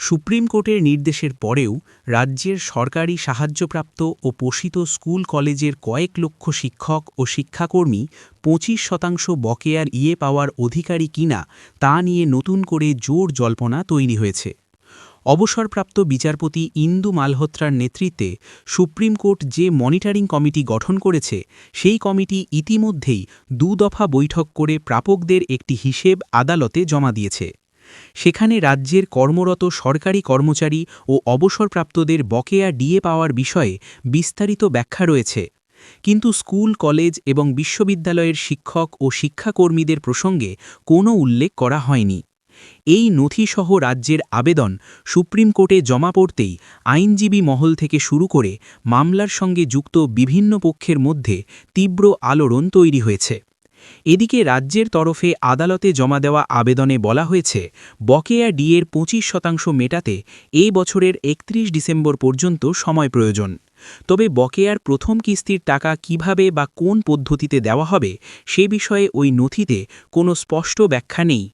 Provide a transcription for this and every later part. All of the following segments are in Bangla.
সুপ্রিম কোর্টের নির্দেশের পরেও রাজ্যের সরকারি সাহায্যপ্রাপ্ত ও পোষিত স্কুল কলেজের কয়েক লক্ষ শিক্ষক ও শিক্ষাকর্মী ২৫% বকেয়ার পাওয়ার অধিকারী কিনা তা নিয়ে নতুন করে জোর জল্পনা তৈরি হয়েছে। অবসরপ্রাপ্ত বিচারপতি ইন্দু মালহোত্রার নেতৃত্বে সুপ্রিম কোর্ট যে মনিটরিং কমিটি গঠন করেছে সেই কমিটি ইতিমধ্যেই ২ দফা বৈঠক করে প্রাপকদের একটি হিসেব আদালতে জমা দিয়েছে। সেখানে রাজ্যের কর্মরত সরকারি কর্মচারী ও অবসরপ্রাপ্তদের বকেয়া পাওয়ার বিষয়ে বিস্তারিত ব্যাখ্যা রয়েছে, কিন্তু স্কুল কলেজ এবং বিশ্ববিদ্যালয়ের শিক্ষক ও শিক্ষাকর্মীদের প্রসঙ্গে কোনো উল্লেখ করা হয়নি। এই নথিসহ রাজ্যের আবেদন সুপ্রিম কোর্টে জমা পড়তেই আইনজীবী মহল থেকে শুরু করে মামলার সঙ্গে যুক্ত বিভিন্ন পক্ষের মধ্যে তীব্র আলোড়ন তৈরি হয়েছে। এদিকে রাজ্যের তরফে আদালতে জমা দেওয়া আবেদনে বলা হয়েছে, বকেয়া এর ২৫% মেটাতে এই বছরের ৩১ ডিসেম্বর পর্যন্ত সময় প্রয়োজন। তবে বকেয়ার প্রথম কিস্তির টাকা কিভাবে বা কোন পদ্ধতিতে দেওয়া হবে সে বিষয়ে ওই নথিতে কোনো স্পষ্ট ব্যাখ্যা নেই।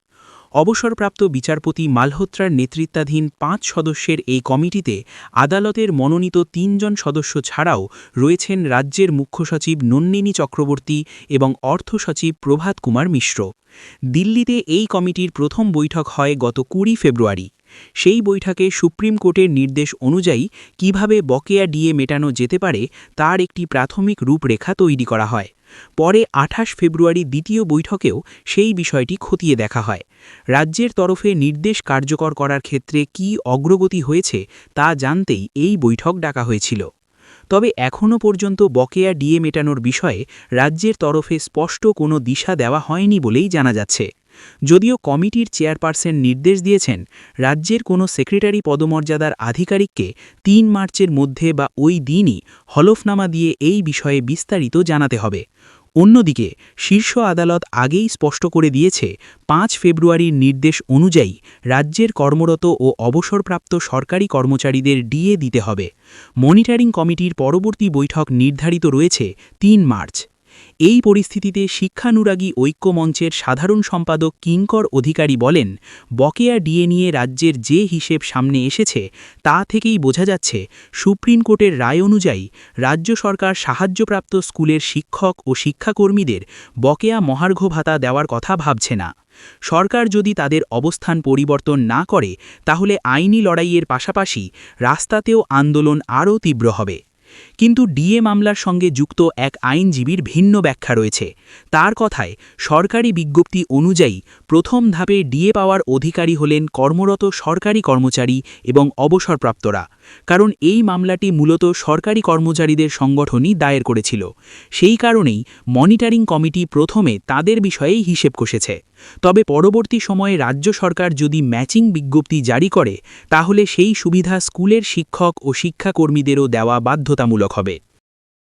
অবসরপ্রাপ্ত বিচারপতি মালহোত্রার নেতৃত্বাধীন ৫ সদস্যের এই কমিটিতে আদালতের মনোনীত ৩ জন সদস্য ছাড়াও রয়েছেন রাজ্যের মুখ্য সচিব নন্দিনী চক্রবর্তী এবং অর্থ সচিব প্রভাত কুমার মিশ্র। দিল্লিতে এই কমিটির প্রথম বৈঠক হয় গত ২০ ফেব্রুয়ারি। সেই বৈঠকে সুপ্রিম কোর্টের নির্দেশ অনুযায়ী কিভাবে বকেয়া মেটানো যেতে পারে তার একটি প্রাথমিক রূপরেখা তৈরি করা হয়। পরে ২৮ ফেব্রুয়ারি দ্বিতীয় বৈঠকেও সেই বিষয়টি খতিয়ে দেখা হয়। রাজ্যের তরফে নির্দেশ কার্যকর করার ক্ষেত্রে কী অগ্রগতি হয়েছে তা জানতেই এই বৈঠক ডাকা হয়েছিল। তবে এখনও পর্যন্ত বকেয়া মেটানোর বিষয়ে রাজ্যের তরফে স্পষ্ট কোনো দিশা দেওয়া হয়নি বলেই জানা যাচ্ছে। যদিও কমিটির চেয়ারপারসন নির্দেশ দিয়েছেন, রাজ্যের কোনো সেক্রেটারি পদমর্যাদার আধিকারিককে ৩ মার্চের মধ্যে বা ওই দিনই হলফনামা দিয়ে এই বিষয়ে বিস্তারিত জানাতে হবে। অন্যদিকে শীর্ষ আদালত আগেই স্পষ্ট করে দিয়েছে, ৫ ফেব্রুয়ারির নির্দেশ অনুযায়ী রাজ্যের কর্মরত ও অবসরপ্রাপ্ত সরকারি কর্মচারীদের দিতে হবে। মনিটরিং কমিটির পরবর্তী বৈঠক নির্ধারিত রয়েছে ৩ মার্চ। এই পরিস্থিতিতে শিক্ষানুরাগী ঐক্য মঞ্চের সাধারণ সম্পাদক কিঙ্কর অধিকারী বলেন, বকেয়া নিয়ে রাজ্যের যে হিসেব সামনে এসেছে তা থেকেই বোঝা যাচ্ছে, সুপ্রিম কোর্টের রায় অনুযায়ী রাজ্য সরকার সাহায্যপ্রাপ্ত স্কুলের শিক্ষক ও শিক্ষাকর্মীদের বকেয়া মহার্ঘ ভাতা দেওয়ার কথা ভাবছে না। সরকার যদি তাদের অবস্থান পরিবর্তন না করে তাহলে আইনি লড়াইয়ের পাশাপাশি রাস্তাতেও আন্দোলন আরও তীব্র হবে। কিন্তু মামলার সঙ্গে যুক্ত এক আইনজীবীর ভিন্ন ব্যাখ্যা রয়েছে। তার কথায়, সরকারি বিজ্ঞপ্তি অনুযায়ী প্রথম ধাপে পাওয়ার অধিকারী হলেন কর্মরত সরকারি কর্মচারী এবং অবসরপ্রাপ্তরা, কারণ এই মামলাটি মূলত সরকারি কর্মচারীদের সংগঠনই দায়ের করেছিল। সেই কারণেই মনিটরিং কমিটি প্রথমে তাদের বিষয়েই হিসেব কষেছে। তবে পরবর্তী সময়ে রাজ্য সরকার যদি ম্যাচিং বিজ্ঞপ্তি জারি করে তাহলে সেই সুবিধা স্কুলের শিক্ষক ও শিক্ষাকর্মীদেরও দেওয়া বাধ্যতামূলক হবে।